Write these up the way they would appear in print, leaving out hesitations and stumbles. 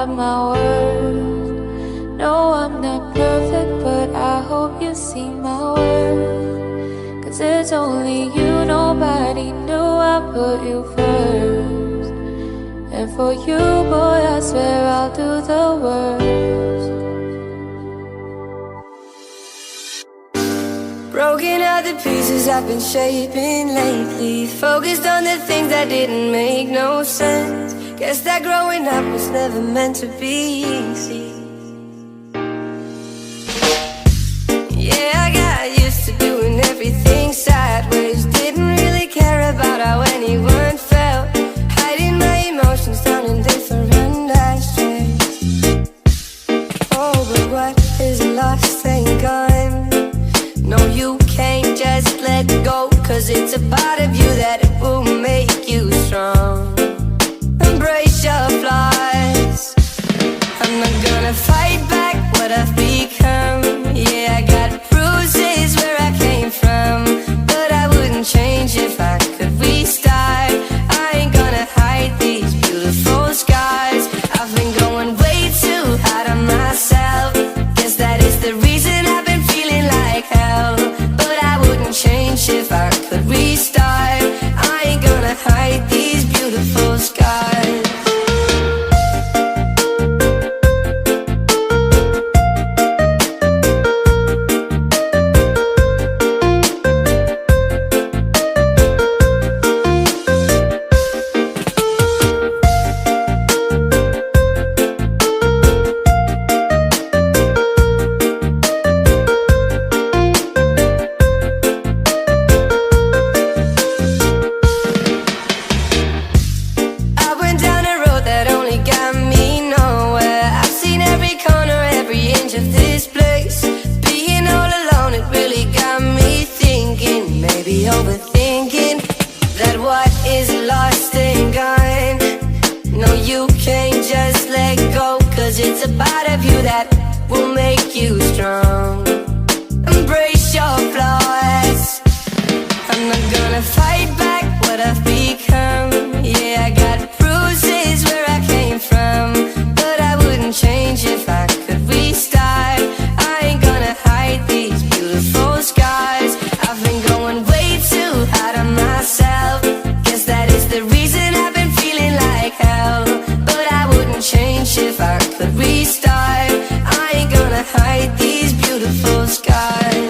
at my worst. No, I'm not perfect, but I hope you see my worth. 'Cause it's only you, nobody knew I put you first. And for you, boy, I swear I'll do the worst. Broken out the pieces I've been shaping lately, focused on the things that didn't make no sense. Guess that growing up was never meant to be easy. Yeah, I got used to doing everything sideways. Didn't really care about how anyone felt, hiding my emotions down in different ashtrays. Oh, but what is lost ain't gone. No, you can't just let go, 'cause it's a part of you that will make you strong. Embrace your flaws. I'm not gonna fight back what I've become. Yeah, I got bruises where I came from, but I wouldn't change if I could restart. I ain't gonna hide these beautiful scars. I've been going way too hard on myself. Guess that is the reason I've been feeling like hell. But I wouldn't change if I could restart. I ain't gonna hide these beautiful scars. Overthinking that what is lost ain't gone. No, you can't just let go, 'cause it's a part of you that will make you strong. Embrace your flaws. I'm not gonna fight back what I've become. Yeah, I got bruises where I came from, but I wouldn't change if I could restart. I ain't gonna hide these beautiful scars. I've been going way too hard on myself. Guess that is the reason I've been feeling like hell. But I wouldn't change if I could restart. I ain't gonna hide these beautiful scars.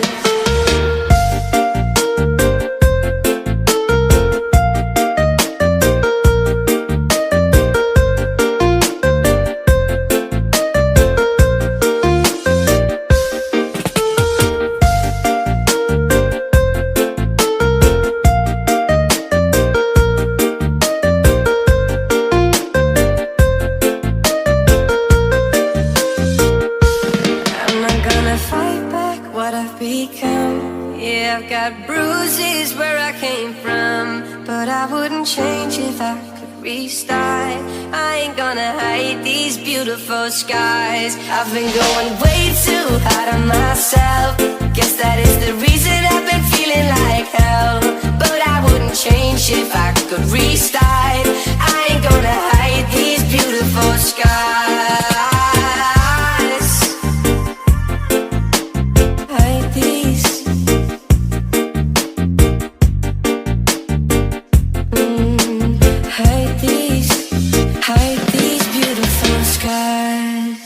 I've got bruises where I came from, but I wouldn't change if I could restart. I ain't gonna hide these beautiful scars. I've been going way too hard on myself. Guess that is the reason I've been feeling like hell. But I wouldn't change if I could restart. I ain't gonna hide these beautiful scars. Hide these. Hide these beautiful scars.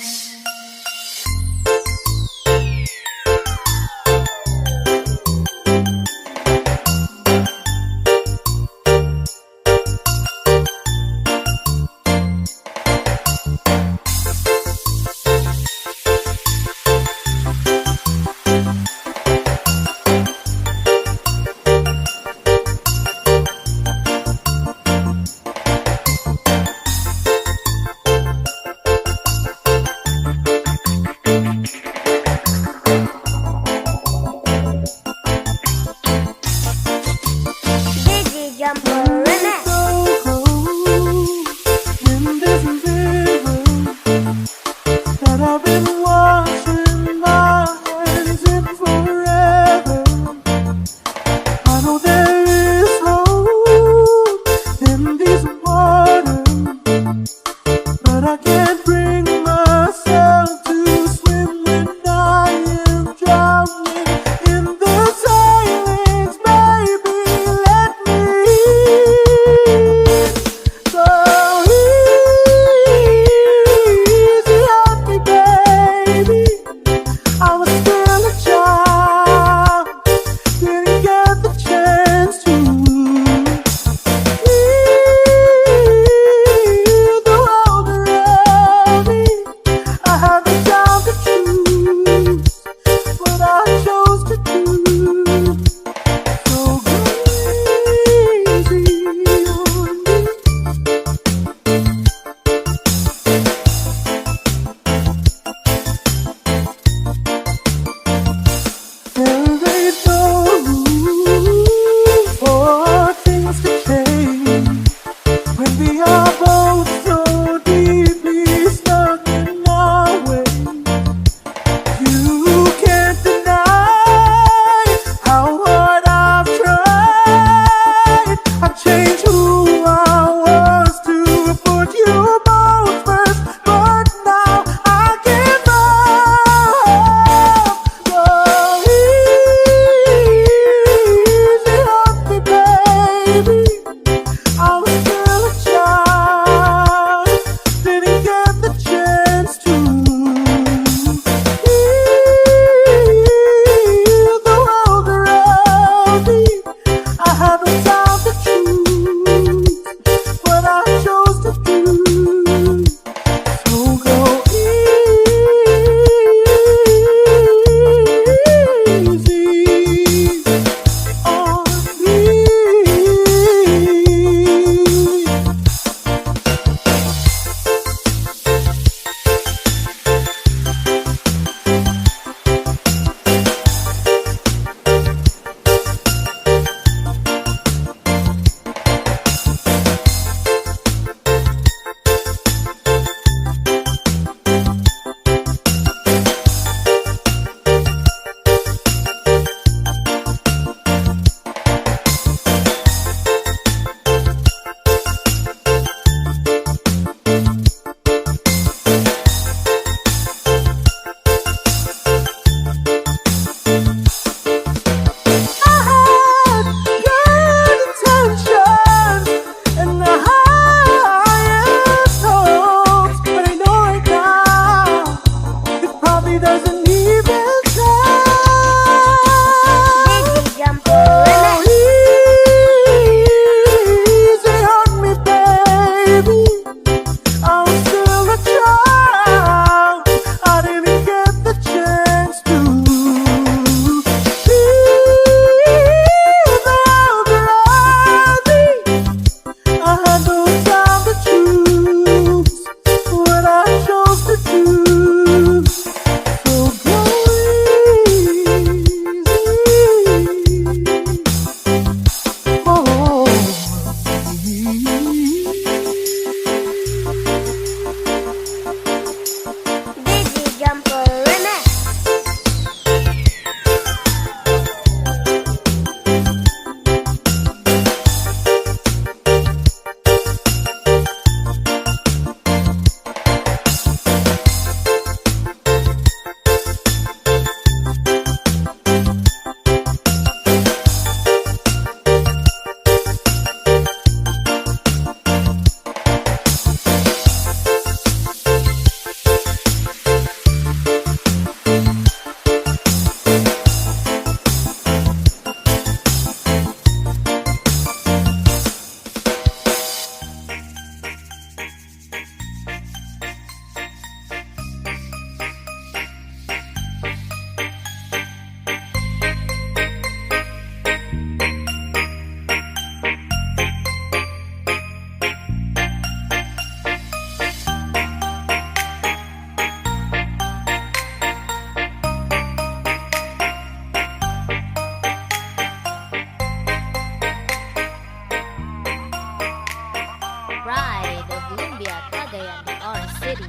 Pride of Lumbia, Cagayan de Oro City.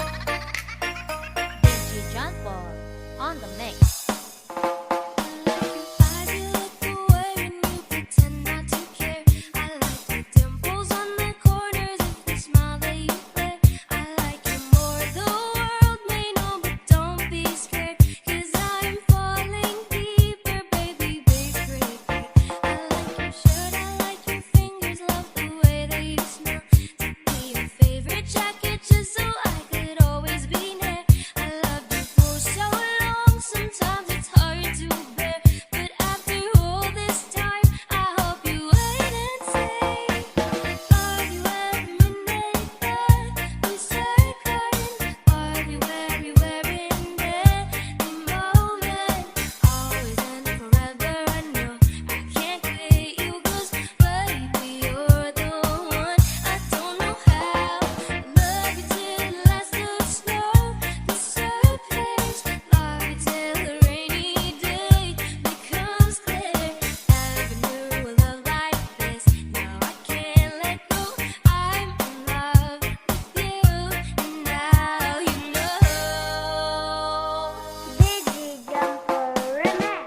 DJ John Paul on the mix. Just so I could always be near. I loved you for so long. Sometimes it's hard to bear, but after all this time, I hope you wait and say, love you every minute that we circling. Love you everywhere in every moment. Always and forever. I know I can't quit you, 'cause baby you're the one. I don't know how. Love you till the last of snow disappears. Love you till the rainy day becomes clear. Never knew a love like this. Now I can't let go. I'm in love with you, and now you know. Digi Jumper Remix.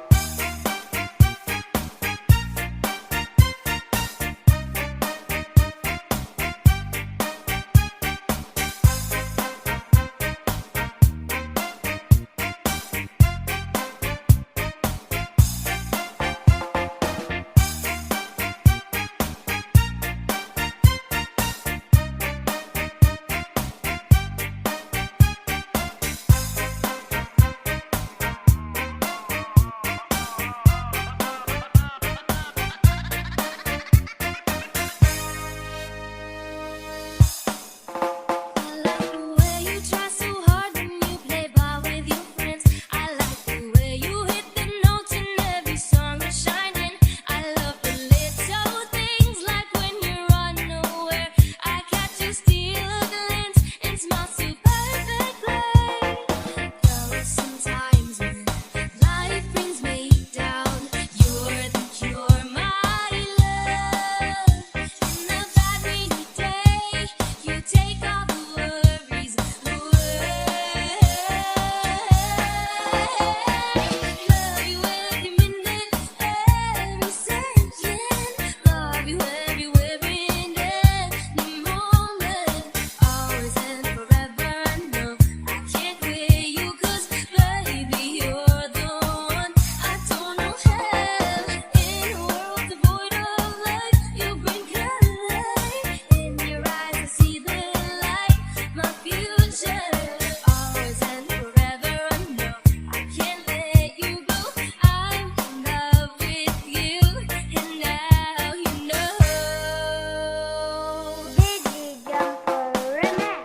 I like the way you try so hard when you play ball with your friends. I like the way you hit the notes in every song you're shining. I love the little things like when you're unaware. I catch you steal a glance and smile so perfectly. Though sometimes when life brings me down, you're the cure, my love. In a bad rainy day, you take all the worries away. Love you every minute, every second. Love you everywhere in every moment. Always and forever. I know I can't quit you, 'cause baby you're the one. I don't know how. In a world devoid of light, you bring color. In your eyes I see the light, my future. Always and forever. I know I can't let you go. I'm in love with you, and now you know. Digi Jumper Remix.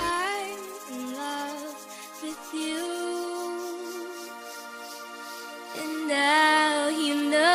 I'm in love with you, and now you know.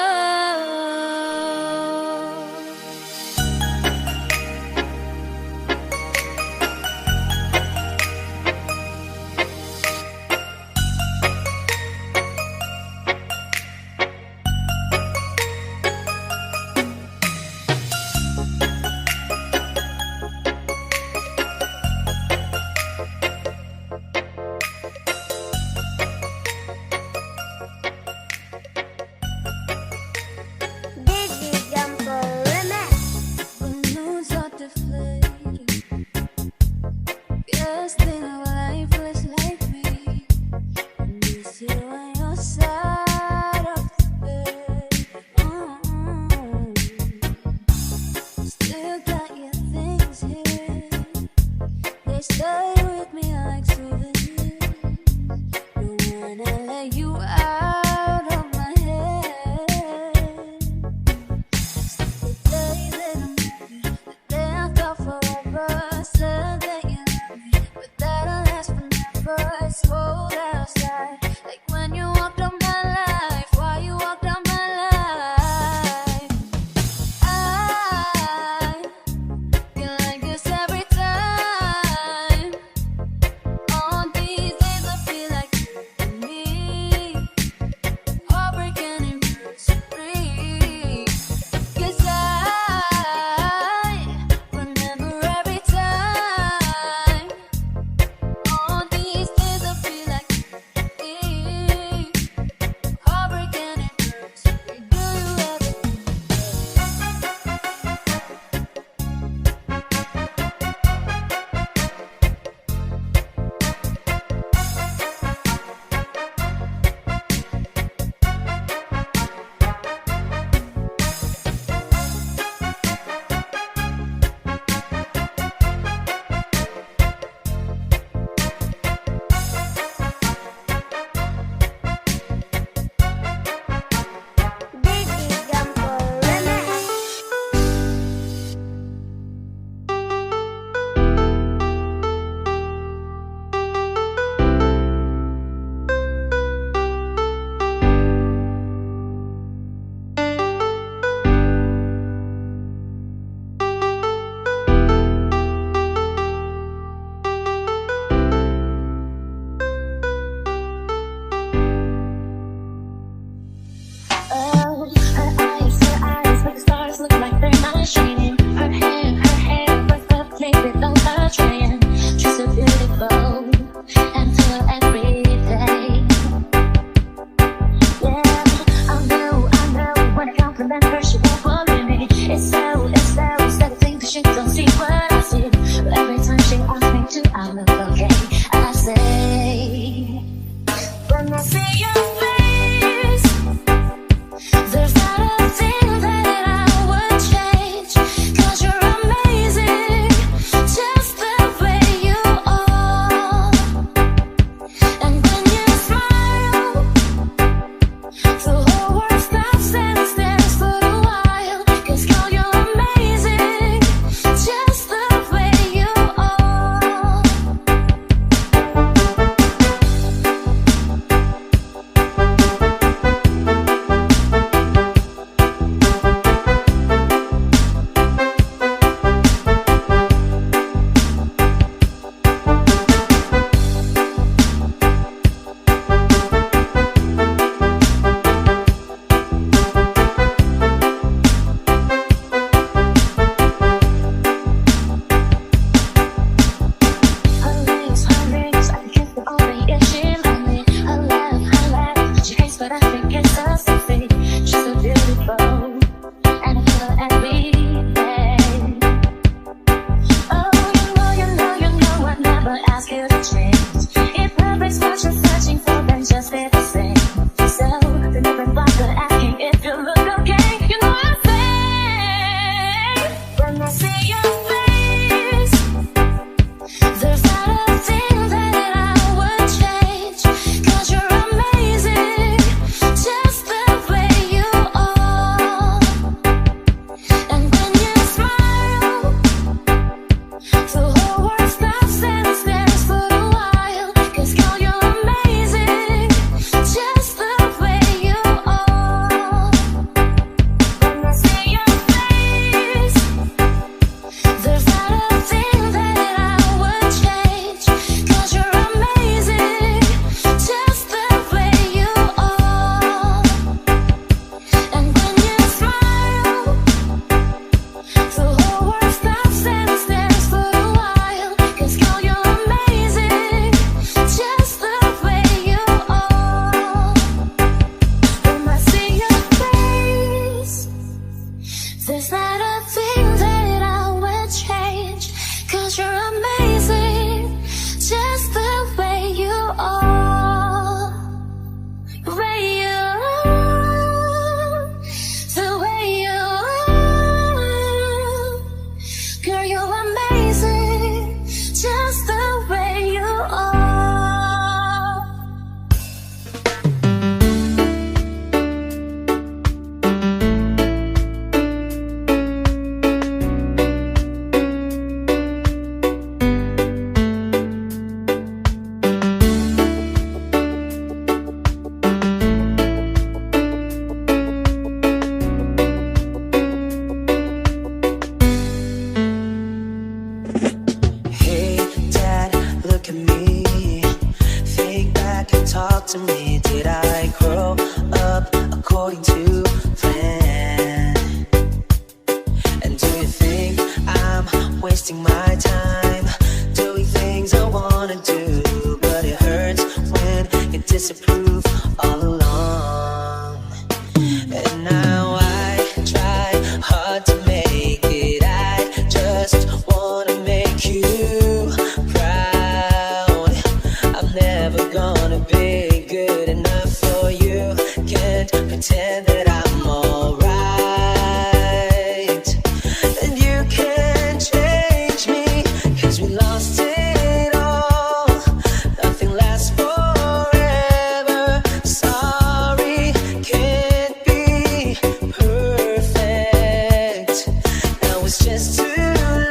It's just too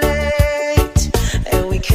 late, and we can't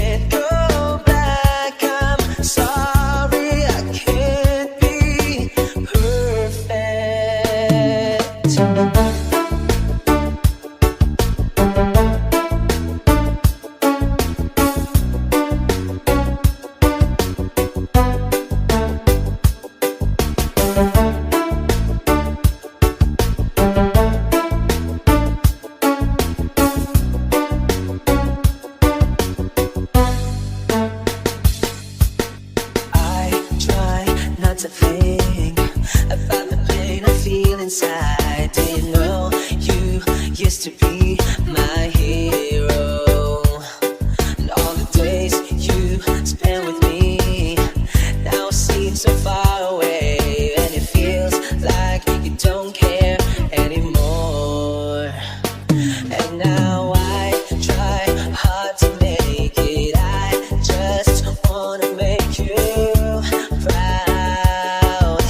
pain I feel inside. Didn't know you used to be my hero, and all the days you spent with me now seem so far away, and it feels like you don't care anymore. And now I try hard to make it. I just wanna make you proud.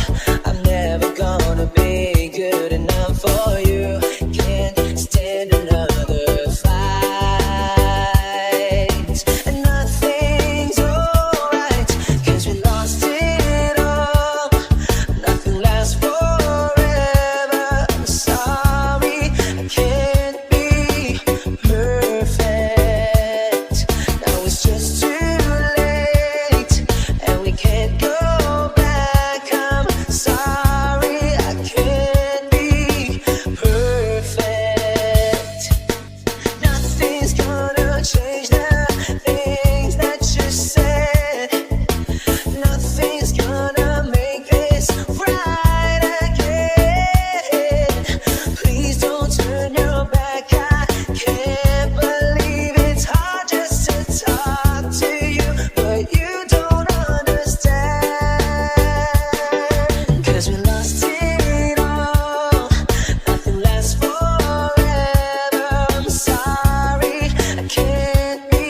I'm never gonna be good enough for you. Can't stand another fight. And nothing's alright, 'cause we lost it all. Nothing lasts forever. I'm sorry, I can't be perfect. Now it's just too late, and we can't go back. I'm sorry, I can't be perfect. Nothing's gonna change the things that you said. Nothing's gonna make this right again. Please don't turn your back. I can't believe it's hard just to talk to you, but you don't understand. 'Cause we lost it all. Nothing lasts forever. I'm sorry, I can't be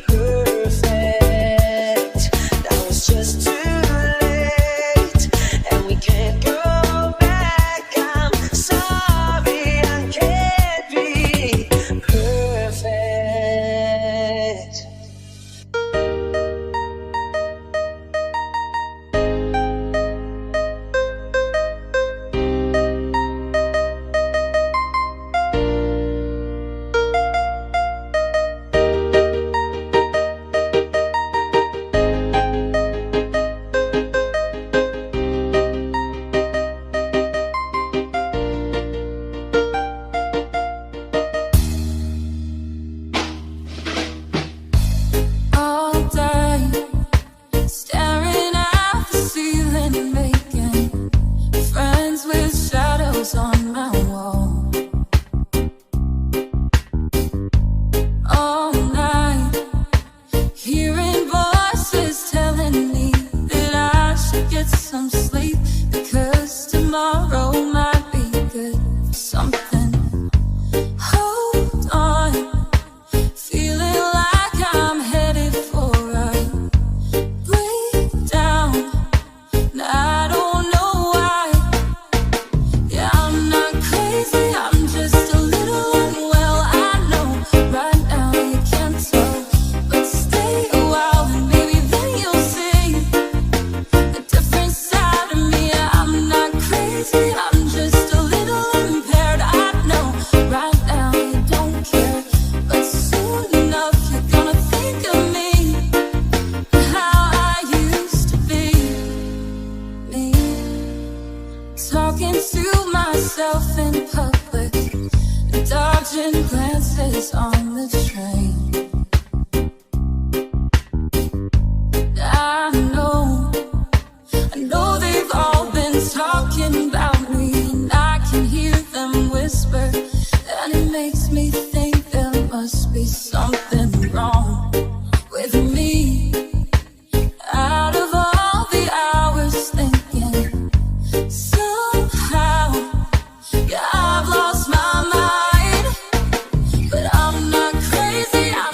perfect. Now it's just too late, and we can't go back. I'm sorry, I can't be perfect. All day, staring at the ceiling and making friends with shadows on my wall. All night, hearing voices telling me that I should get some sleep, because tomorrow might be good for something. Hold on, feeling like I'm headed for a breakdown, and I don't know why. Yeah, I'm not crazy, I'm just a little unwell. I know right now you can't tell, but stay a while and maybe then you'll see a different side of me. I'm not crazy, I'm just a little impaired. I know right now you don't care, but soon enough you're gonna think of me and how I used to be. Me talking to myself in public, dodging glances on the train. I know they've all been talking about me, and I can hear them whisper, and it makes me think there must be something wrong with me. Out of all the hours thinking, somehow, yeah, I've lost my mind. But I'm not crazy, I'm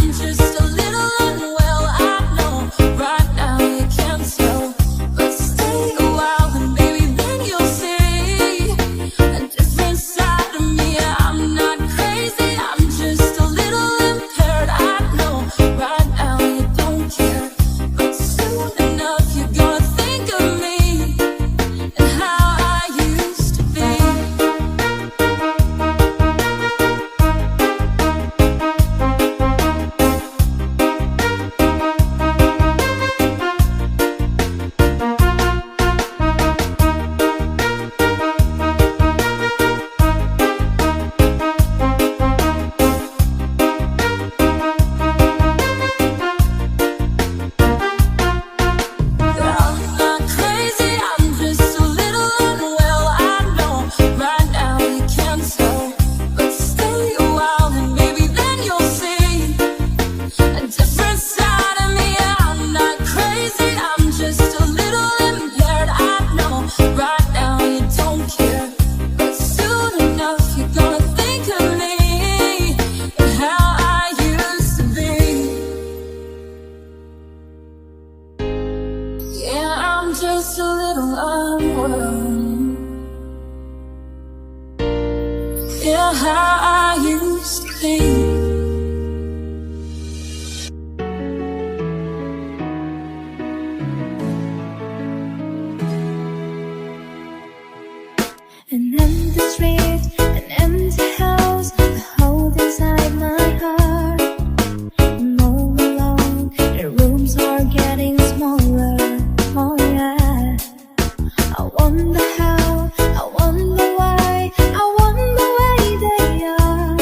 Yeah, how I used to be. An empty street, an empty house, a hole inside my heart. I'm all alone, the rooms are getting smaller. Oh yeah. I wonder how, I wonder why, I wonder why they are.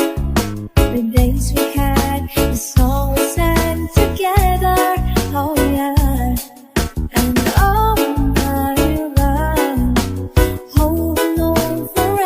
The days we had, the song we sang together. Oh yeah. And oh my love, holding on for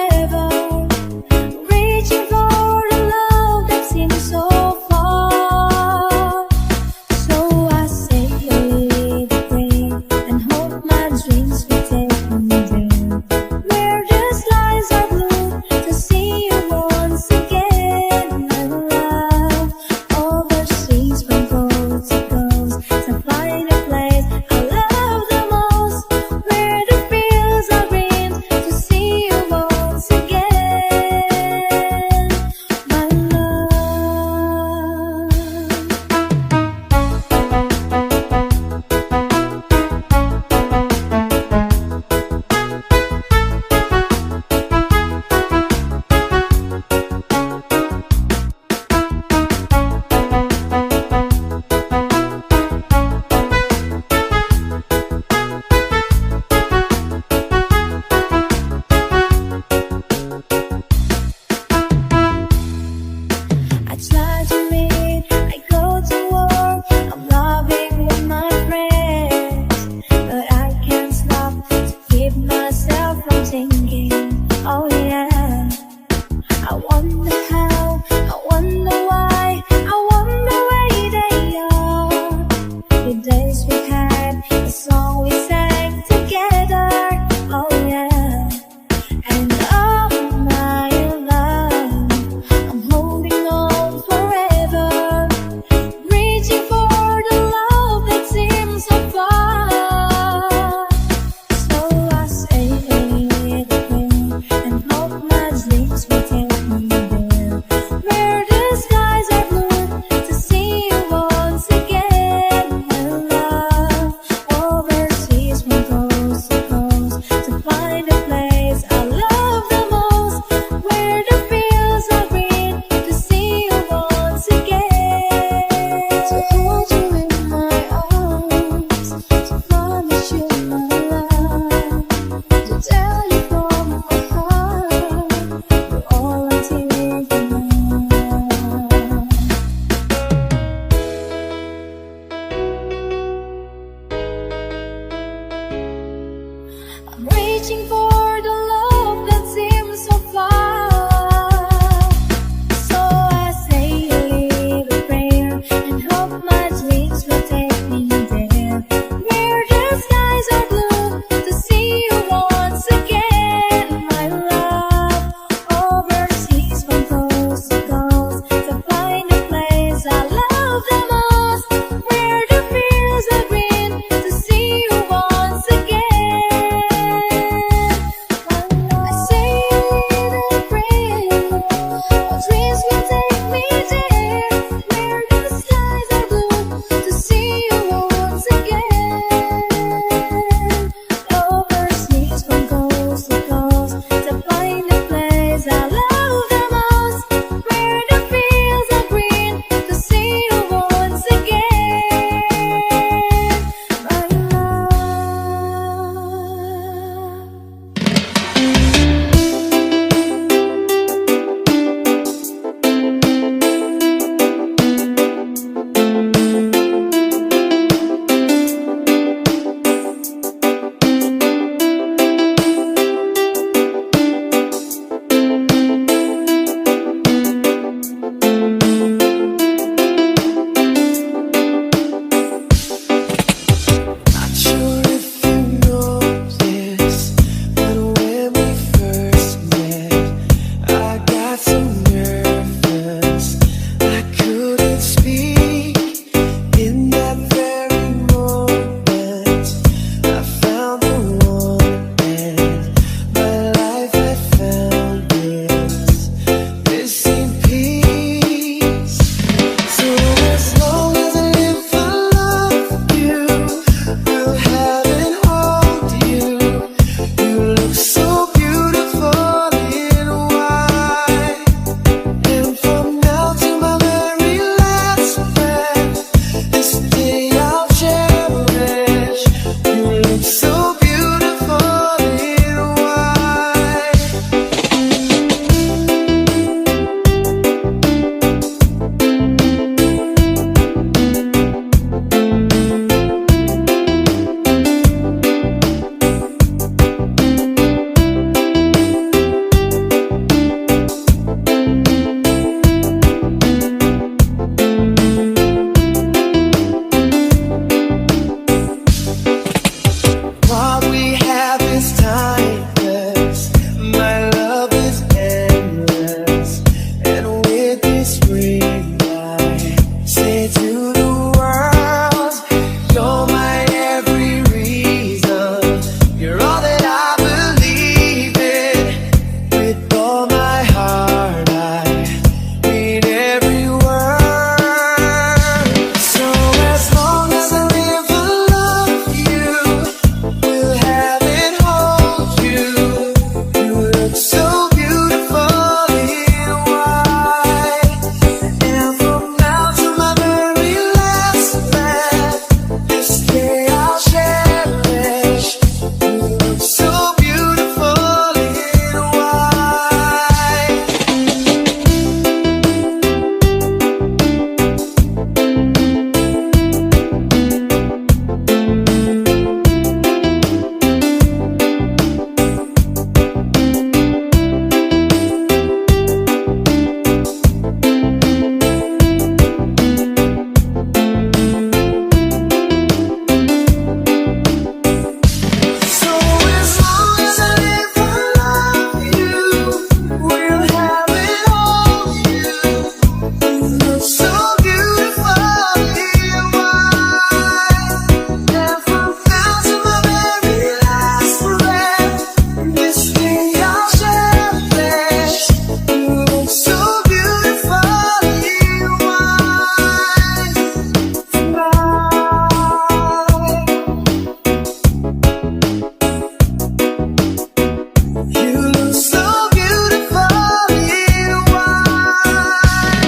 so beautiful you are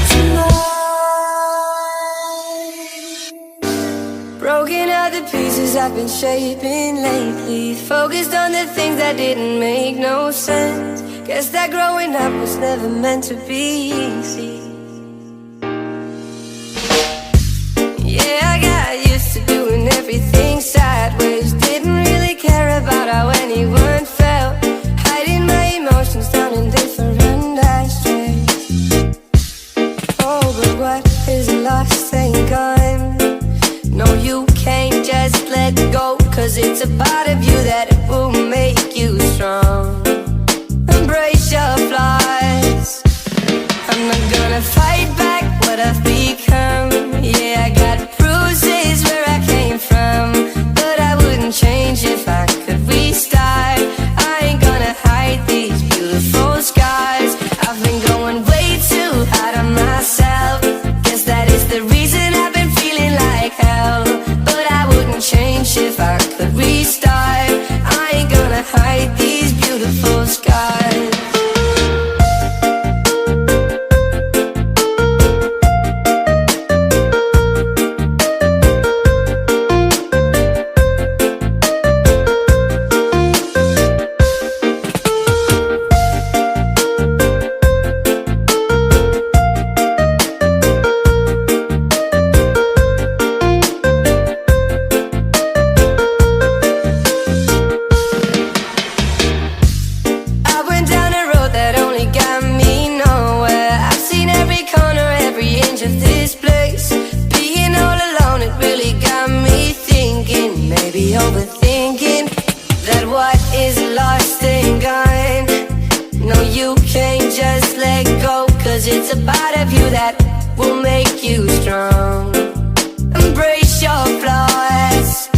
tonight. Broken out the pieces I've been shaping lately, focused on the things that didn't make no sense. Guess that growing up was never meant to be easy. Yeah, I got used to doing everything sideways, didn't really care about how anyone felt, hiding my emotions down in different ashtrays. Oh, but what is lost ain't gone. No, you can't just let go, 'cause it's a part of you that it will make you strong. Embrace your flaws. I'm not gonna fight back what I've become. Yeah, I got bruises where I came from, but I wouldn't change if I could restart. I ain't gonna hide these beautiful scars. I've been going way too hard on myself. Guess that is the reason I've been feeling like hell, but I wouldn't change if I could restart. I ain't gonna hide these beautiful scars. Overthinking that what is lost ain't gone. No, you can't just let go, 'cause it's a part of you that will make you strong. Embrace your flaws.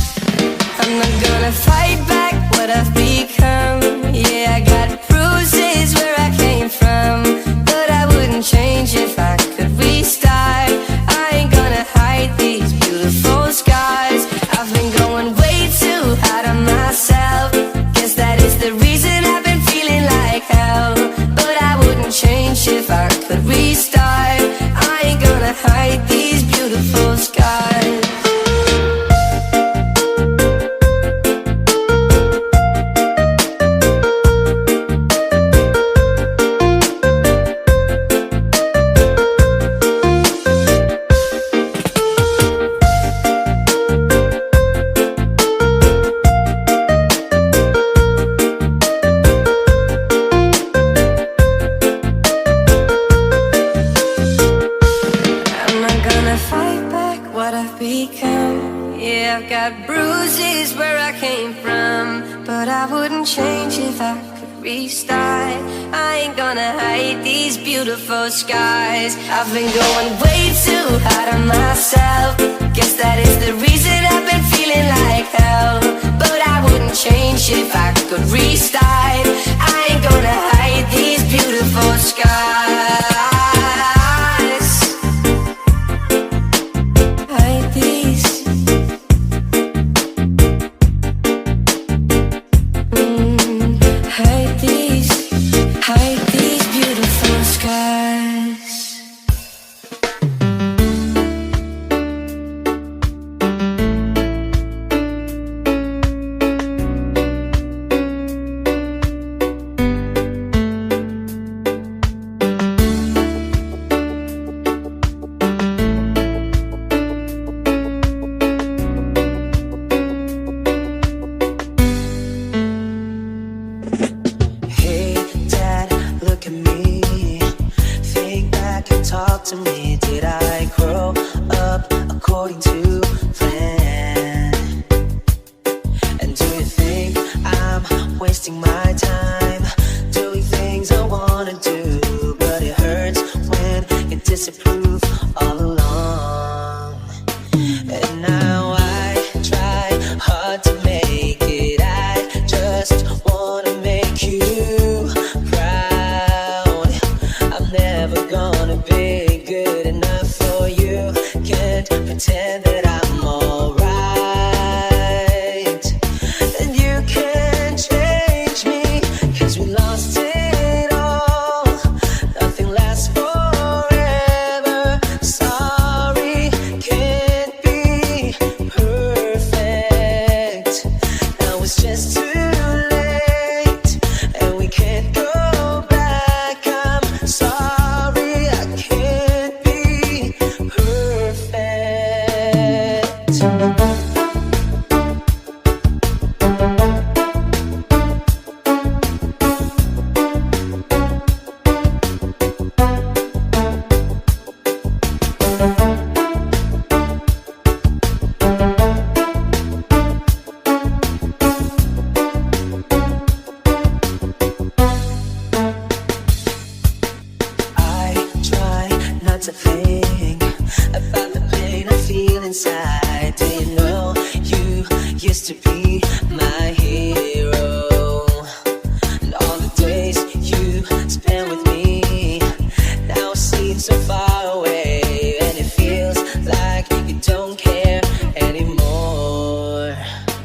I'm not gonna fight back what I've become. Yeah, I got bruises where I came from, but I wouldn't change if I could restart. I ain't gonna hide these beautiful scars. I've been going way too hard on myself. Guess that is the reason I've been feeling like hell, but I wouldn't change if I could restart. I ain't gonna hide these beautiful scars. Restart. I ain't gonna hide these beautiful scars. I've been going way too hard on myself. Guess that is the reason I've been feeling like hell, but I wouldn't change if I could restart. I ain't gonna hide these beautiful scars. Hide these. Hide these beautiful skies. To me, did I grow up according to plan? And do you think I'm wasting my time doing things I wanna do? But it hurts when you disapprove all along. And now I try hard to make it. I just wanna make you proud. I'm never gonna be good enough for you. spend with me. Now it seems so far away, and it feels like you don't care anymore.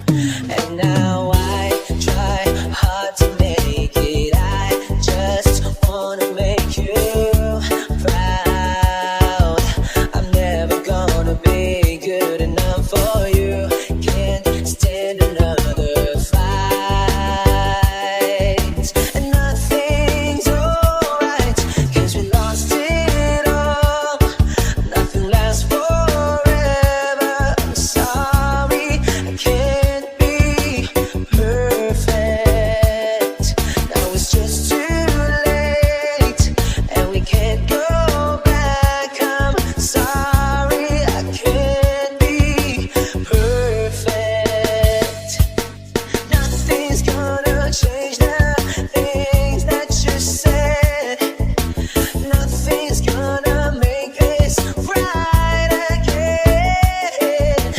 And now I try hard to make it. I just wanna make you proud. I'm never gonna be good enough for you. Can't stand another fight. And nothing's alright, 'cause we lost it all. Nothing lasts forever. I'm sorry, I can't be perfect. Now it's just too late, and we can't go back. I'm sorry, I can't be perfect. Nothing's gonna change the things that you said. Nothing's gonna make this right again.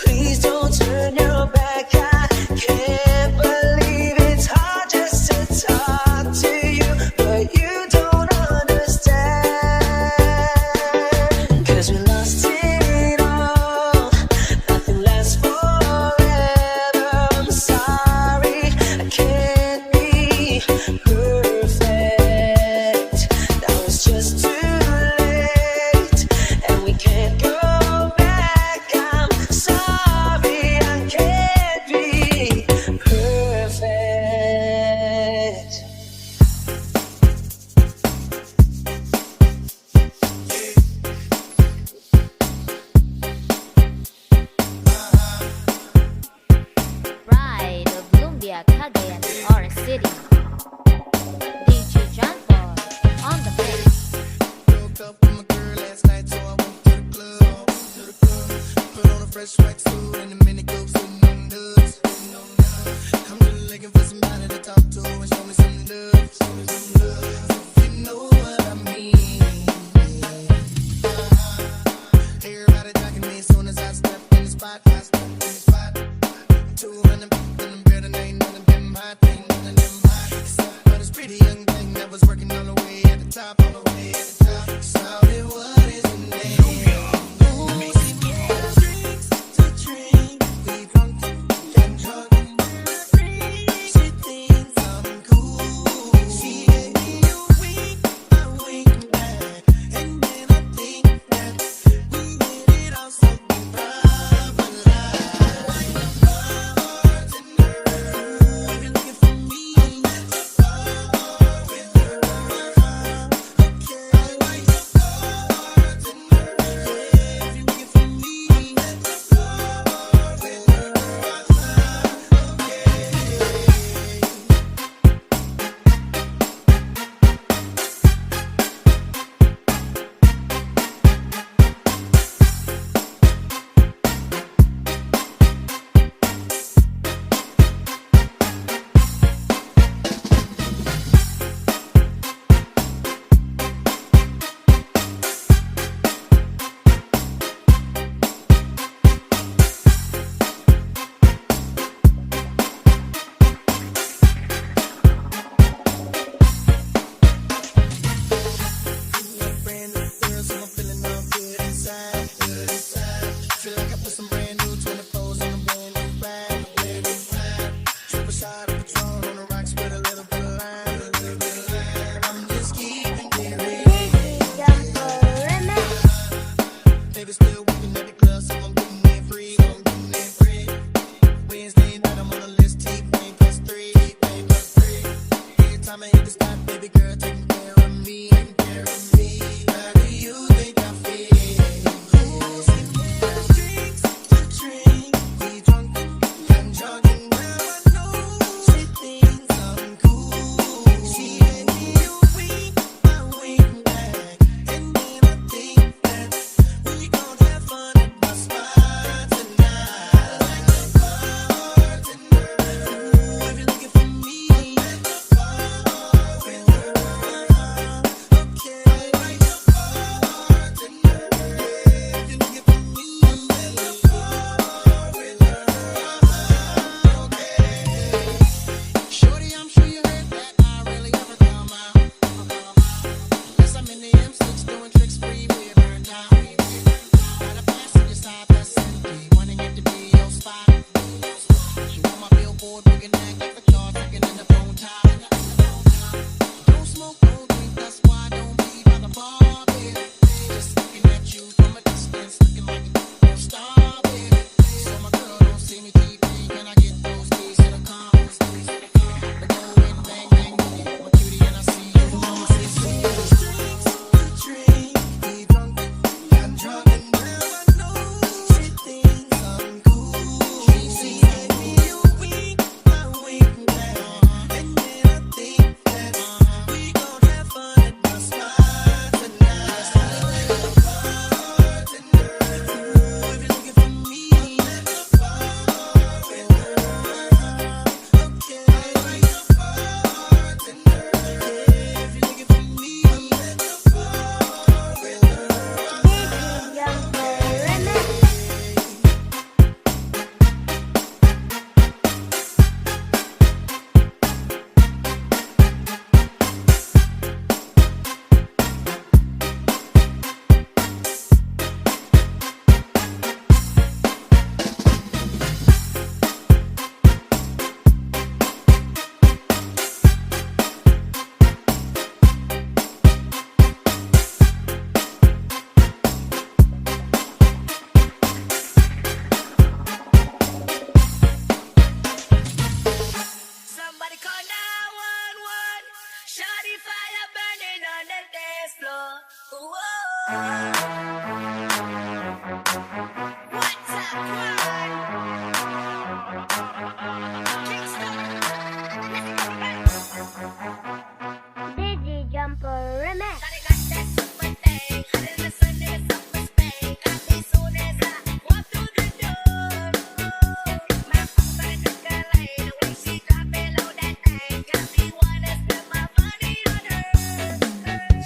Please don't turn your back. I can't believe it's hard just to talk to you, but you don't understand. 'Cause we lost it all. Nothing lasts forever. I'm sorry, I can't be perfect. Now it's just too late, and we can't go back. I'm sorry, I can't be perfect. Pride of Lumbia, Cagayan, or City. DJ John Paul on the mix. Broke up with my girl last night, so I went to the club. Put on a fresh white suit and a mini coupe, sitting on nuts. I'm just looking for somebody to talk to and show me some love. You know what I mean. Everybody jacking me as soon as I step in the spot. 200 in the building, ain't none of them hot, ain't none of them hot. Except for this pretty young thing that was working all the way at the top, all the way at the top. Sorry, what is your name? Drinks to drink, we drunk and drunk. She thinks I'm cool. She gave me a wink, I wink back, and then I think that we did it on something proper like bartender. If you're looking for me, with her, okay. Like bartender. If you're looking for me, with her, brand new girl, so I'm feeling all good inside. Feel like I put some brand new 24s on a brand new ride. Triple shot of Patron on the rocks with a little bit of lime. I'm just keeping it real. Baby still working at the club, so I'm getting it free. Wednesday night I'm on the list, T-Pain +3, Pain +3. Every time I hit the spot, baby girl taking care of me, taking care of me. How do you think I feel? Drinks to drink, we drunk and drunk, and now I know she thinks I'm cool. She gave me a wink, I wink back, and then I think that we gon' have fun at my spot tonight. Like a bartender. If you're looking for me, with her, okay. Like a bartender. If you're looking for me, Digi Jumper Remix.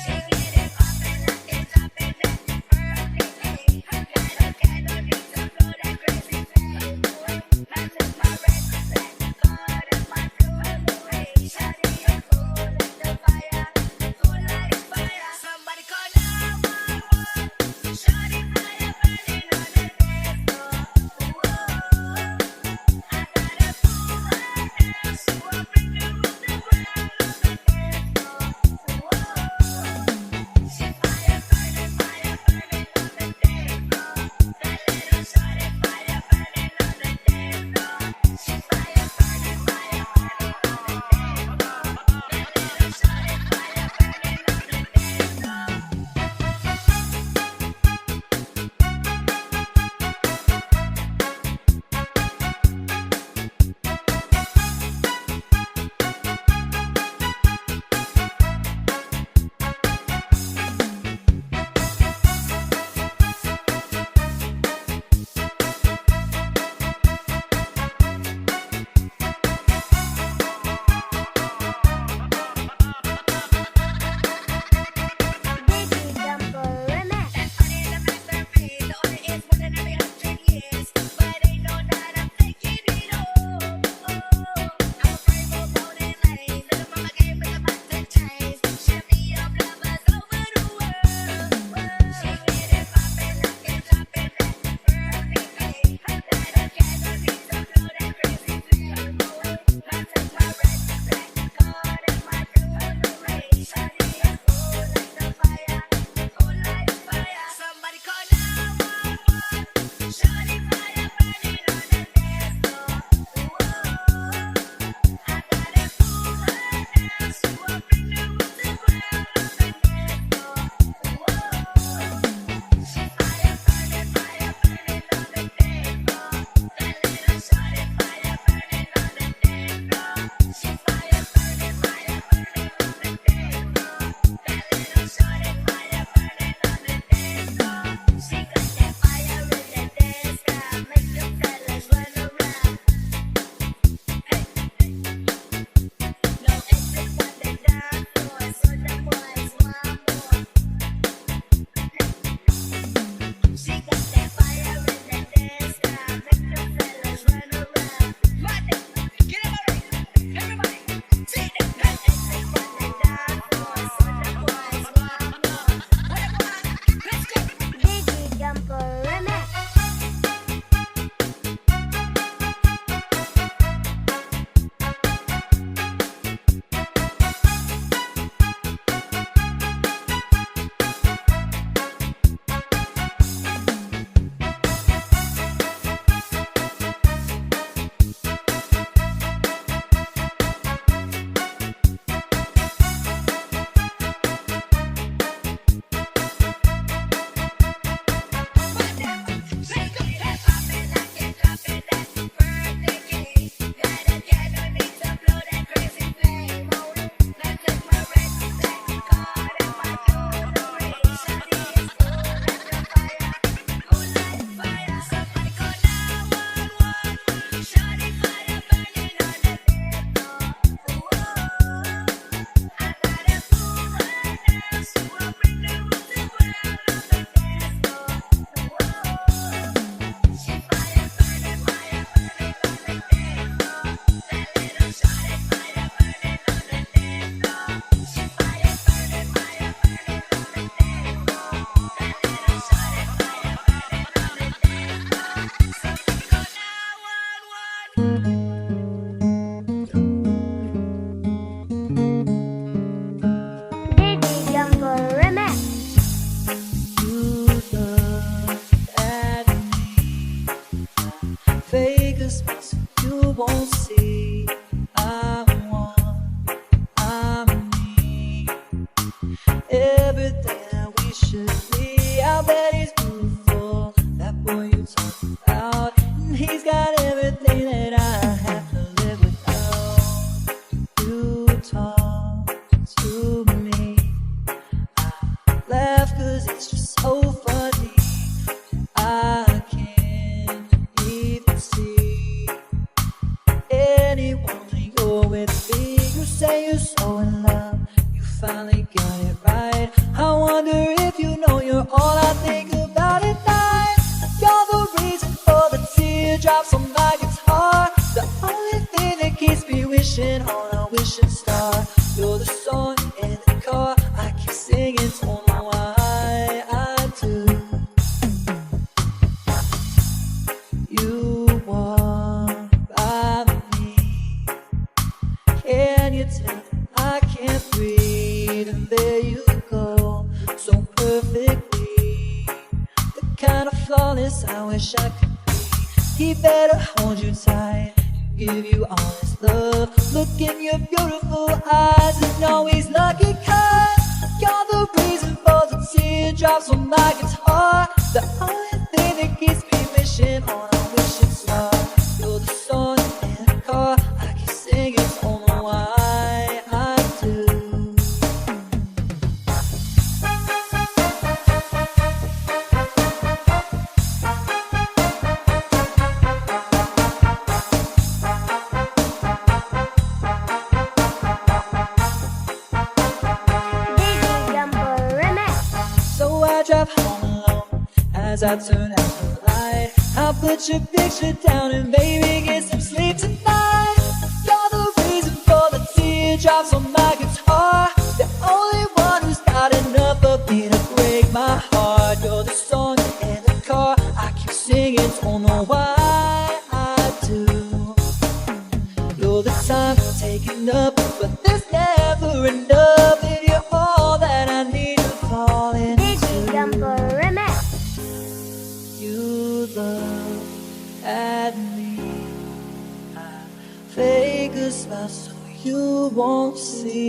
Shake it and pop it like it's dropping, baby. Gotta get finally got it right. I wonder if you know you're all I think about at night. You're the reason for the teardrops on my guitar, the only thing that keeps me wishing on a wishing star. You're the song in the car I keep singing, don't know why I do. You walk by me, can you tell I can't breathe? And there you go, so perfectly, the kind of flawless I wish I could be. He better hold you tight, give you all his love. Look in your beautiful eyes and know he's lucky, 'cause you're the reason for the teardrops on my guitar, the only thing that keeps me wishing on a wishing star. You're the song in the car I keep singing, don't know why I do. Dizzy Jumper Remix. So I drive home alone as I turn out the light. I'll put your picture down and baby get some sleep tonight. You're the reason for the teardrops on my guitar, the only one who's got enough of me to break my heart. You're the song in the car I keep singing, don't know why I do. You're the time taken up, but there's never enough, and you're all that I need to fall Dizzy into. Jumper Remix. You look at me, I fake a smile so you won't see.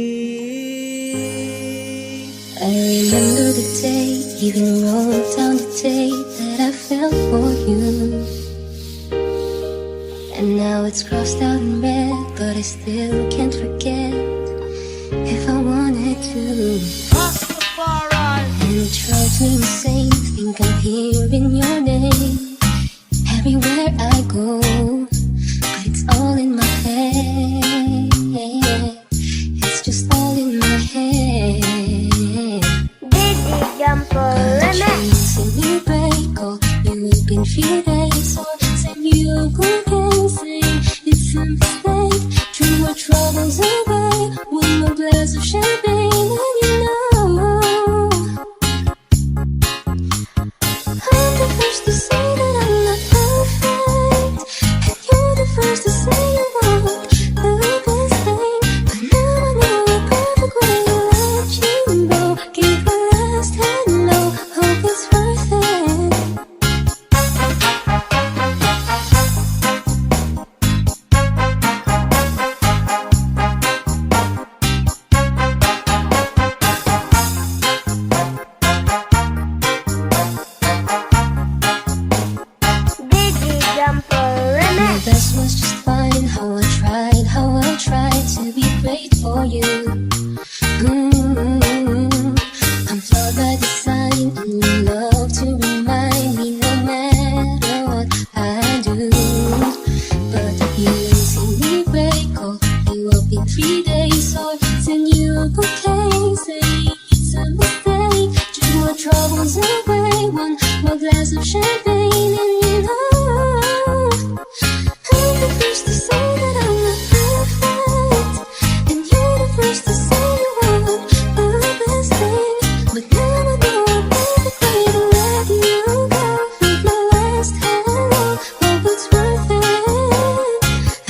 I remember the day, even wrote down the day that I fell for you. And now it's crossed out in red, but I still can't forget if I wanted to. And it drives me insane, think I'm hearing your name everywhere I go, but it's all in my head. It's just all in my head. Dizzy Jumper Remix. Send you break, oh, you've been 3 days, or send you a cookie, say it's a mistake. Dream our troubles away with a glass of champagne, and you know I'm the first to say that I'm not perfect, and you're the first to say you want the best thing. But now I know a perfect way to let you go. Give a last hello, hope it's worth it. Dizzy Jumper My Remix. best was just fine. How I tried to be great for you. I'm flawed by design, and you love to remind me no matter what I do. But you see me break, call you up in 3 days, or send you a bouquet, say it's a mistake. Dream our troubles away, one more glass of champagne, and you know I'm the first to say that I'm not perfect, and you're the first to say you want the best thing. But now I know a perfect way to let you go. With my last hello, hope it's worth it.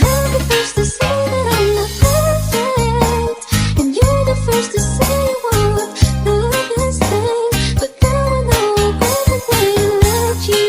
I'm the first to say that I'm not perfect, and you're the first to say you want the best thing. But now I know a perfect way to let you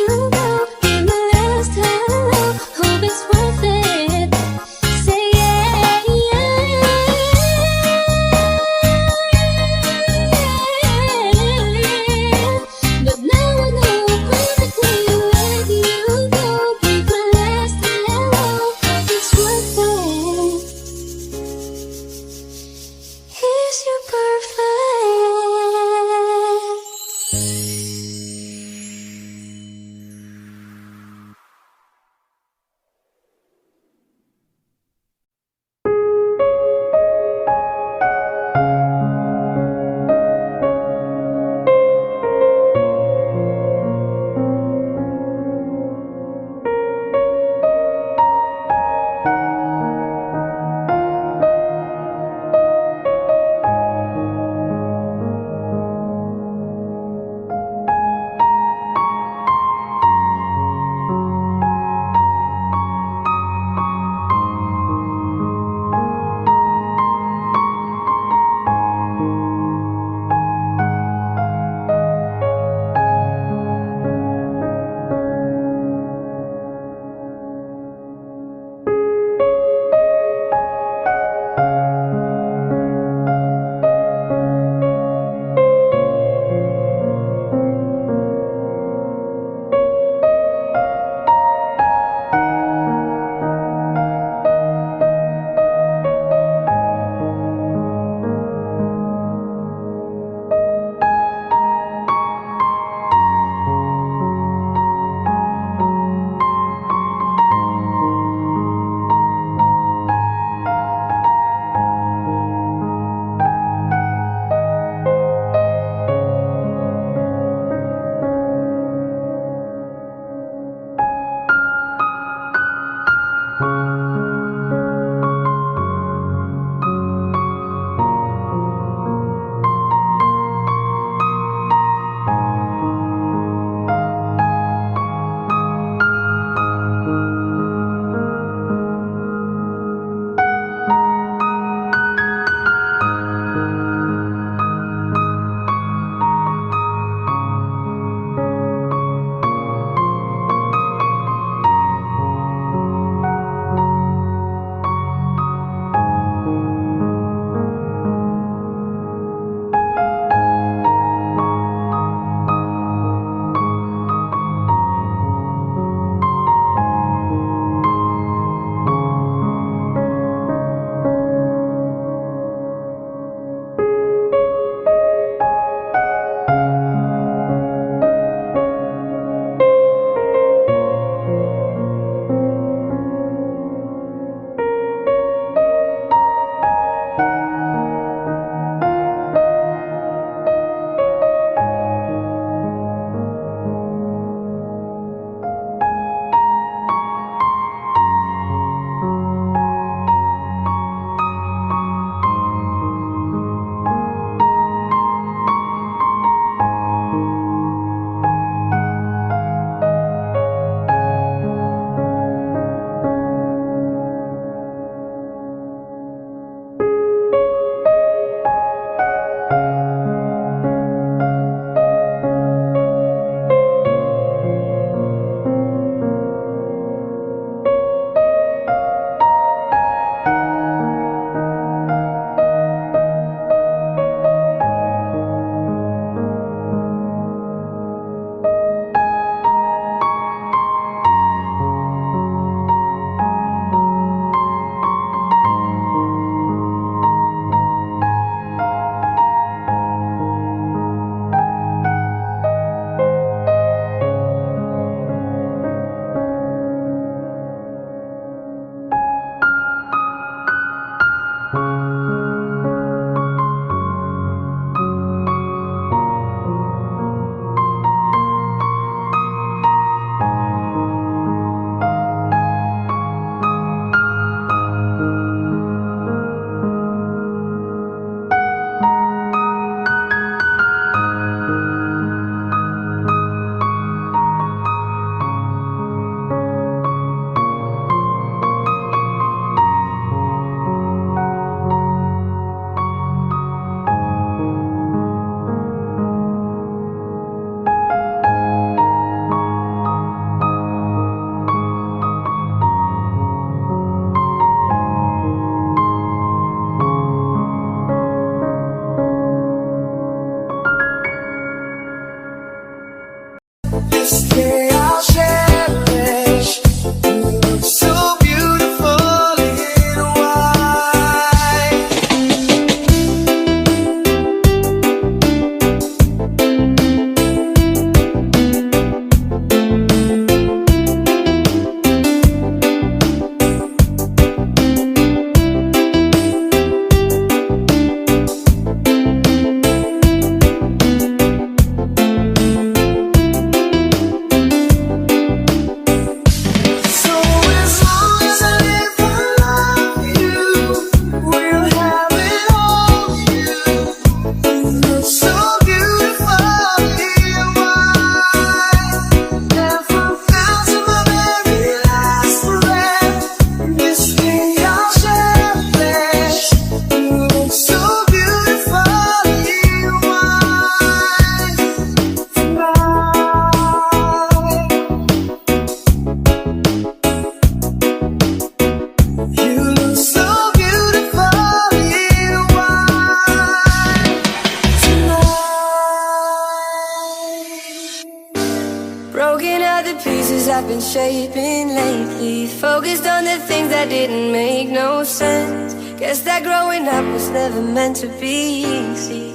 I've been shaping lately, focused on the things that didn't make no sense. Guess that growing up was never meant to be easy.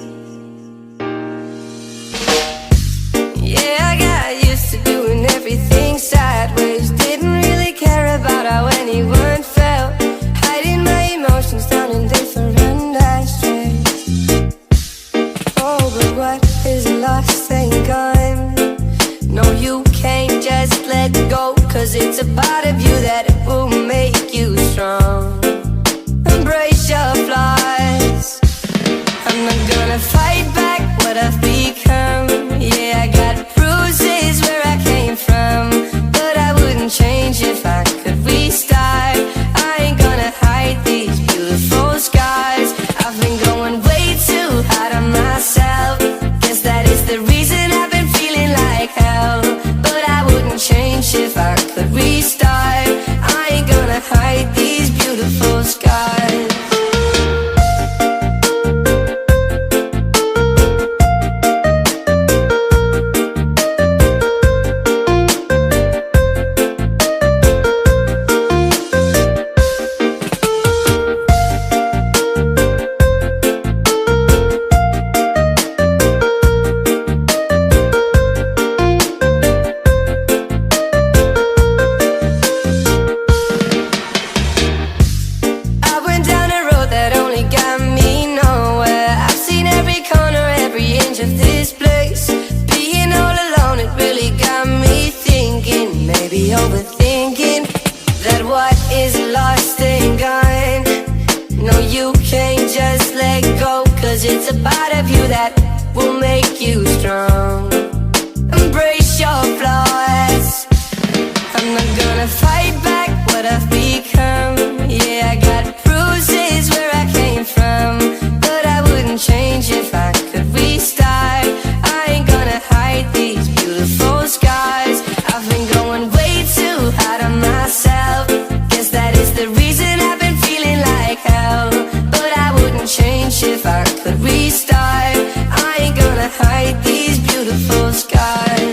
Yeah, I got used to doing everything sideways, didn't really care about how anyone felt, hiding my emotions down in different ashtrays. Oh, but what is lost ain't gone. No, you can't just let go, 'cause it's a part of you that will make you strong. Embrace your flaws. I'm not gonna fight back what I've become. Yeah, I got bruises where I came from, but I wouldn't change if I could restart. I ain't gonna hide these beautiful scars. I've been going way too hard on myself. Guess that is the reason I've been feeling like hell, but I wouldn't change if I could restart. I ain't gonna hide these beautiful scars. Overthinking that what is lost ain't gone. No, you can't just let go, 'cause it's a part of you that will make you strong. Embrace your flaws. I'm not gonna fight back what I've become. Yeah, I got bruises where I came from, but I wouldn't change if I could restart. I ain't gonna hide these beautiful scars. I've been going way too hard on myself. Guess that is the reason I've been feeling like hell, but I wouldn't change if I could restart. I ain't gonna hide these beautiful scars.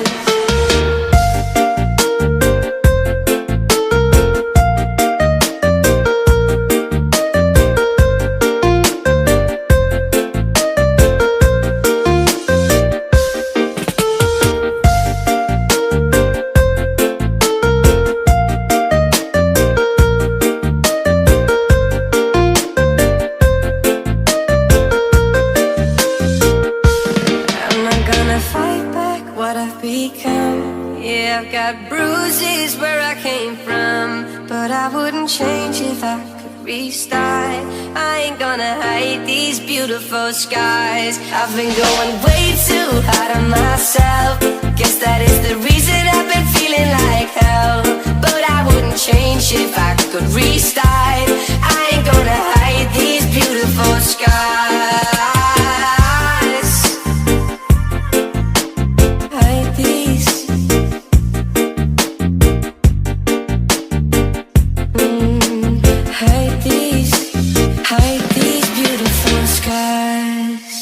Bruises where I came from, but I wouldn't change if I could restart. I ain't gonna hide these beautiful scars. I've been going way too hard on myself. Guess that is the reason I've been feeling like hell, but I wouldn't change if I could restart. I ain't gonna hide these beautiful scars. Hide these. Hide these beautiful skies.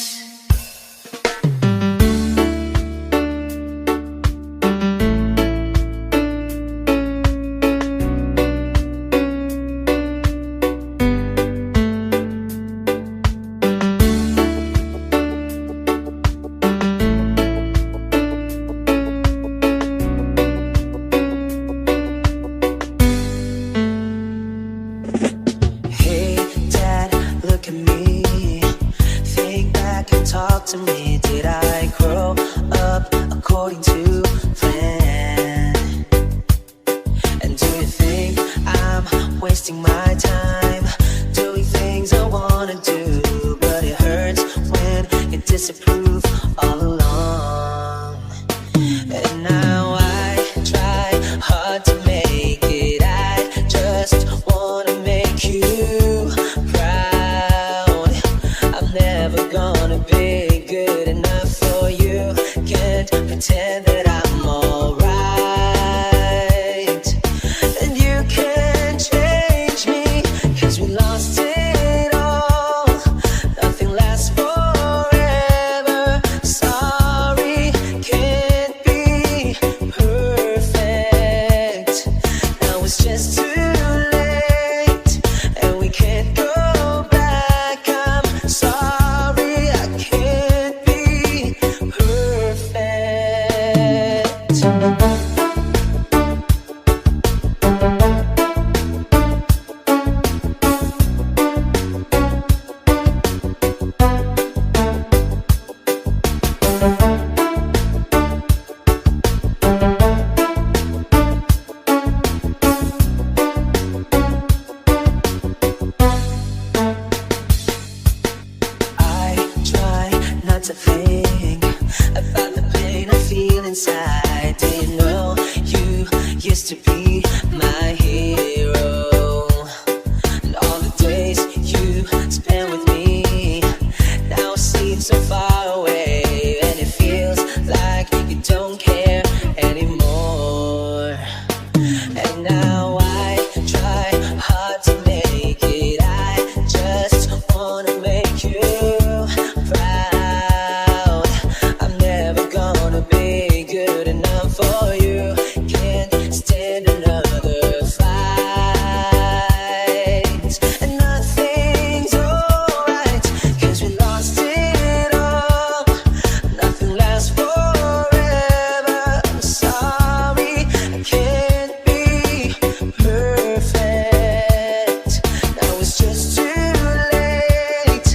Talk to me, did I grow up according to plan? And do you think I'm wasting my time doing things I wanna do? But it hurts when you disapprove all along. And now I try hard to make it, I just wanna make you proud. I'm never gonna be good enough for you. Can't pretend that I'm alright. And you can't change me, 'cause we lost it all. Nothing lasts forever. Sorry, can't be perfect. start to think about the pain I feel inside. Didn't know you used to be my hero, and all the days you spent with me now seem so far away, and it feels like you don't care anymore. And now I try hard to make it. I just wanna make you proud. I'm never gonna be good enough for you. Can't stand another fight. And nothing's alright, 'cause we lost it all. Nothing lasts forever. I'm sorry, I can't be perfect. Now it's just too late,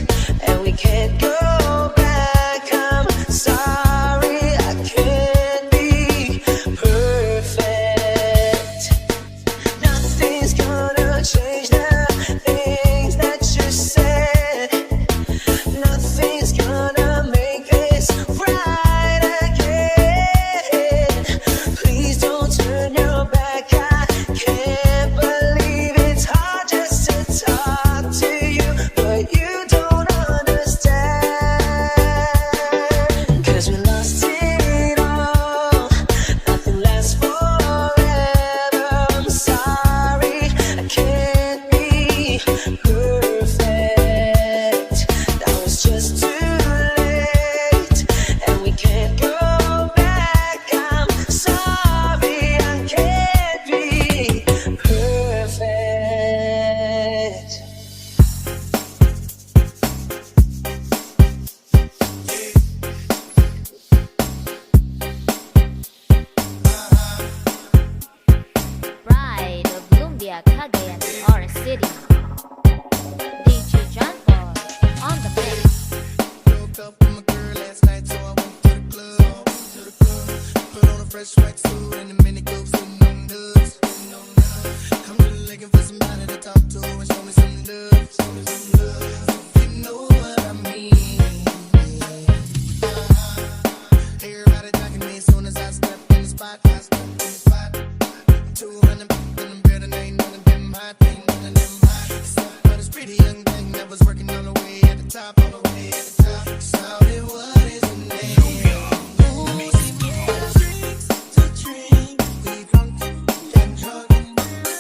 and we can't go back. I'm sorry, I can't be perfect. Nothing's gonna change the things that you said. Nothing's gonna make this right again. Please don't turn your back. I can't believe it's hard just to talk to you, but you don't understand. 'Cause we lost it all. Nothing lasts forever. I'm sorry, I can't be perfect. Now it's just too late, and we can't go back. I'm sorry, I can't be perfect. Pride of Lumbia, Cagayan, or City. DJ John Paul on the mix. Broke up with my girl last night, so I went to the club. Put on a fresh white suit and a mini coupe, sitting on dubs. I'm just looking for somebody to talk to and show me some love. You know what I mean. Everybody talking to me as soon as I step in the spot. 200 in the building, ain't none of them hot, ain't none of them hot. But it's pretty young thing that was working all the way at the top, all the way at the top. Shawty, what is your name? Ooh, she give us drinks to drink. We drunk and drunk and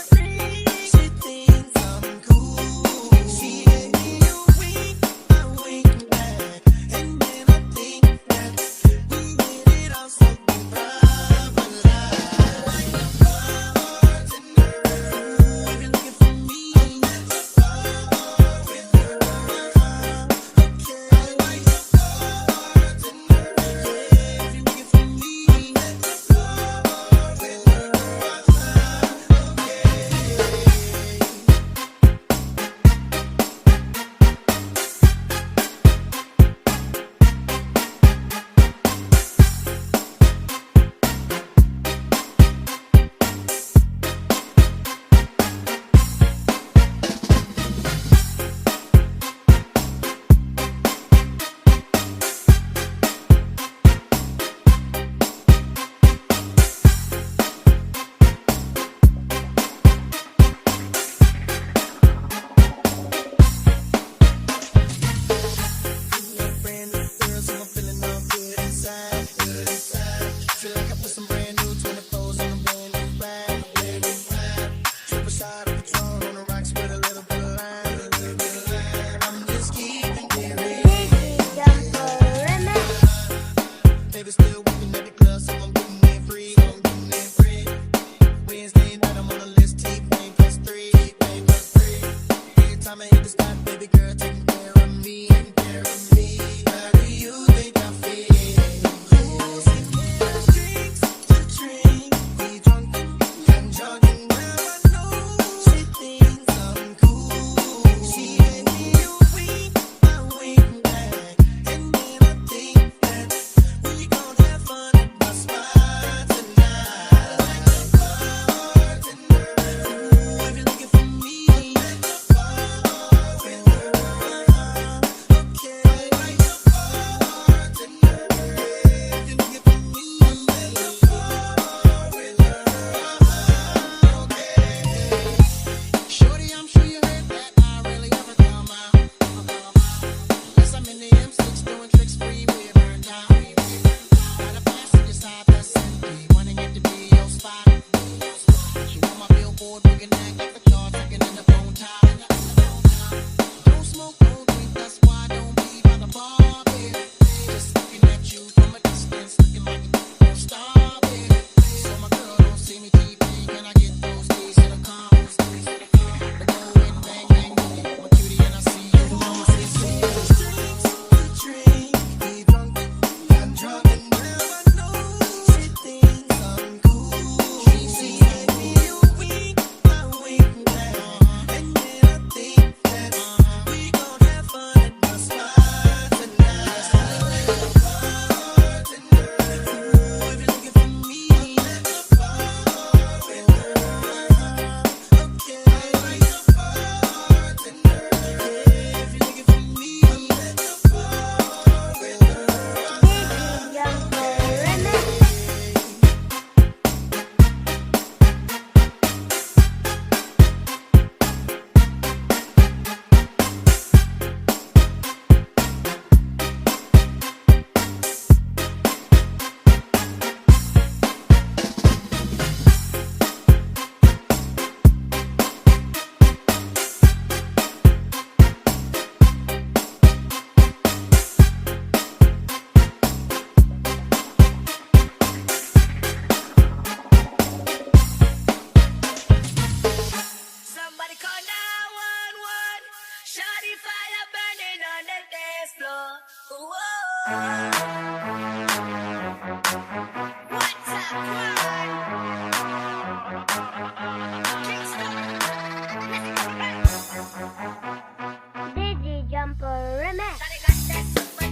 free. She thinks I'm cool. She gave me a wink, I wink back, and then I think that we hit it off something proper like bartender. If you're looking for me, let's bar with her. Okay, like Digi Jumper Remix. Digi Jumper Remix.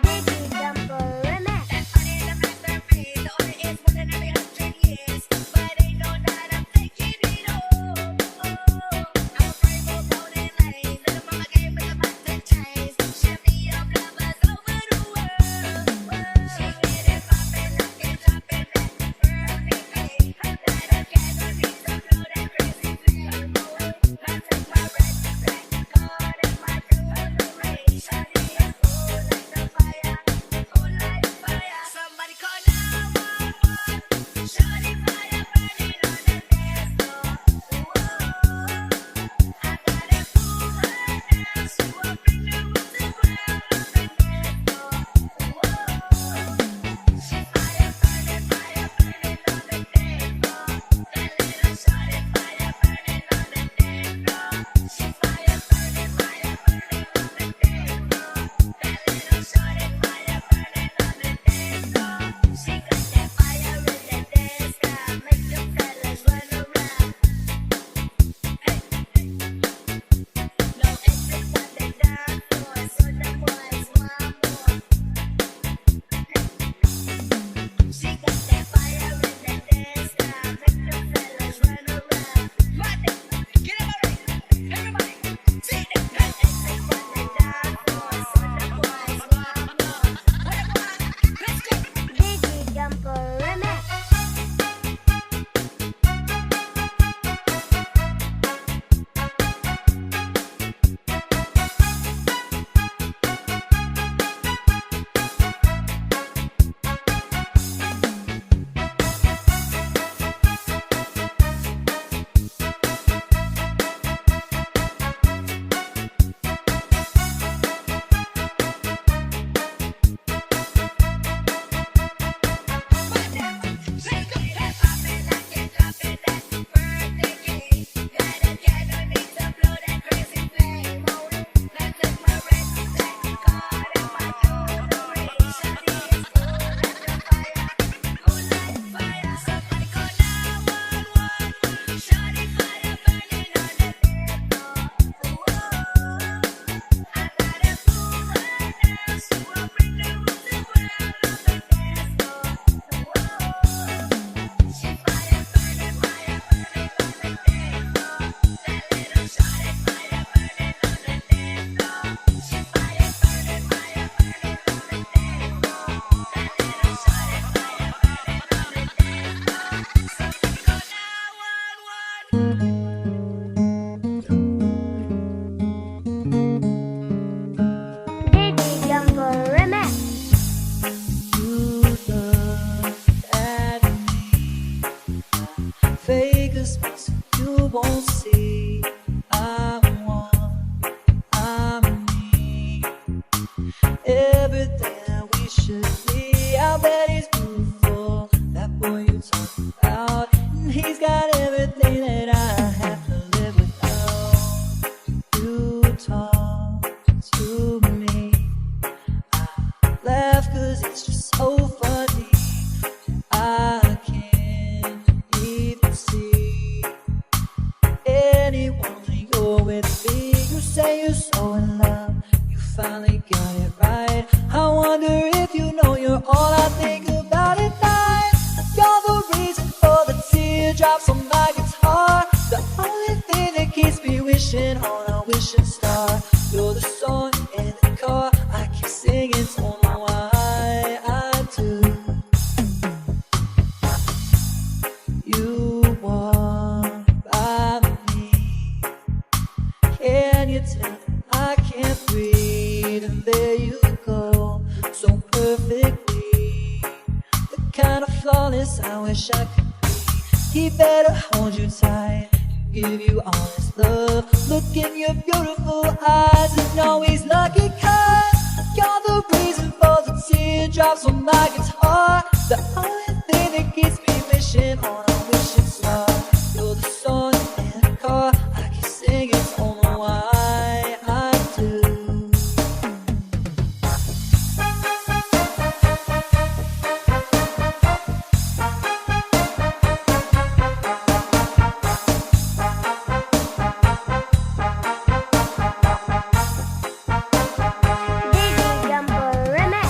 Digi Jumper Remix. Digi Jumper Remix. Fake a space you won't see. I'm one, I'm me. Everything we should with me. I bet he's beautiful, that boy you talk about. And he's got everything that I have to live without. You talk to me, I laugh cause it's just so funny. I can't even see anyone when you're with me. You say you're so in love, you finally got it right. I wonder if you know you're all I think about at night. You're the reason for the teardrops on my guitar, the only thing that keeps me wishing on a wishing star. You're the song in the car I keep singing, don't know why I do. You walk by me, can you tell I can't breathe? And there you go, so perfectly, the kind of flawless I wish I could be. He better hold you tight, give you all his love. Look in your beautiful eyes and know he's lucky, cause you're the reason for the teardrops on my guitar, the only thing that keeps me wishing on a wishing star. You're the song in the car I keep singing, don't know why I do. Dizzy Jumper Remix.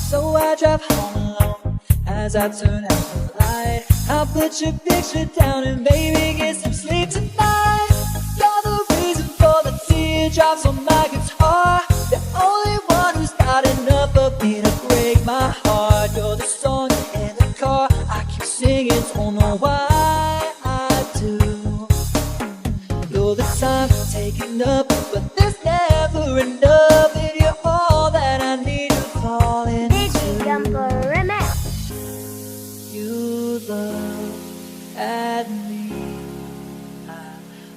So I drive home alone as I turn out the light. I'll put your picture down and baby get some sleep tonight. You're the reason for the teardrops on my guitar, the only one who's got enough of me to break my heart. You're the song in the car I keep singing, don't know why I do. You're the time taken up, but there's never enough. And you're all that I need to fall Dizzy Jumper into. Remix. You look at me, I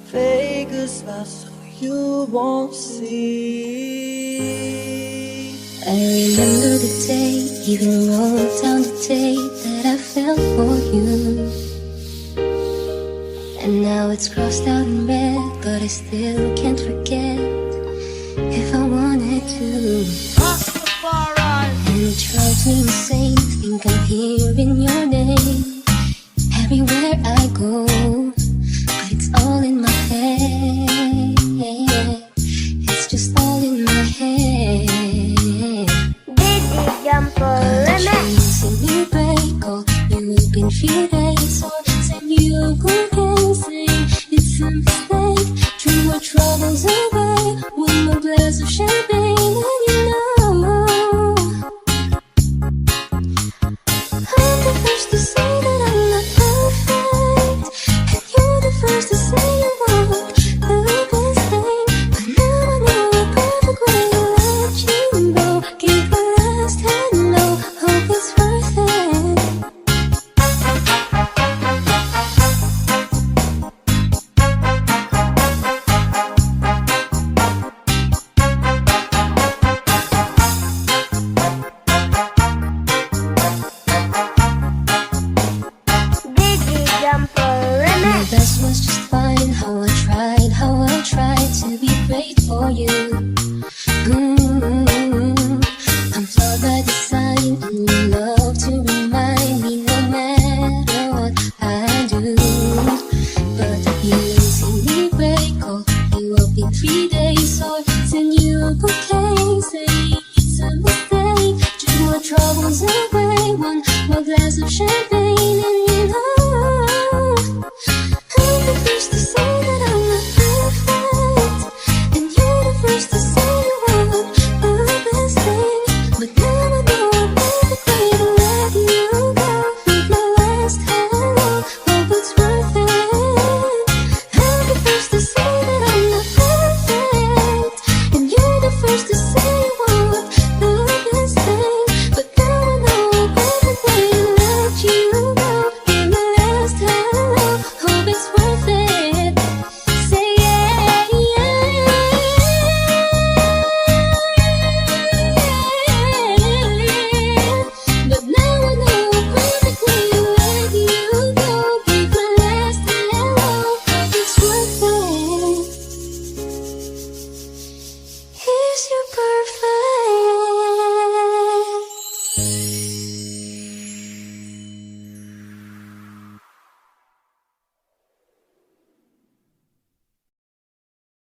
fake a smile so you won't see. I remember the day, even wrote down the day that I fell for you. And now it's crossed out in red, but I still can't forget if I wanted to. And it drives me insane, think I'm hearing your name everywhere I go, but it's all in my head. It's just all in my head. Dizzy Jumper Remix. Send you break all you've been 3 days, or send you go dancing. It's a mistake. Dream our troubles away. One more glass of champagne, and you know I'm the first to say that I'm not perfect, and you're the first to say you won't do this thing. But now I know you're perfect when you let you go. Keep our last hand low, hope it's worth it. Dizzy Jumper My Remix. best was just fine. How I tried to be great for you. I'm flawed by design, and you love to remind me no matter what I do. But you see me break all you up in 3 days, or send you a bouquet, say it's a mistake. Drink my troubles away, one more glass of champagne.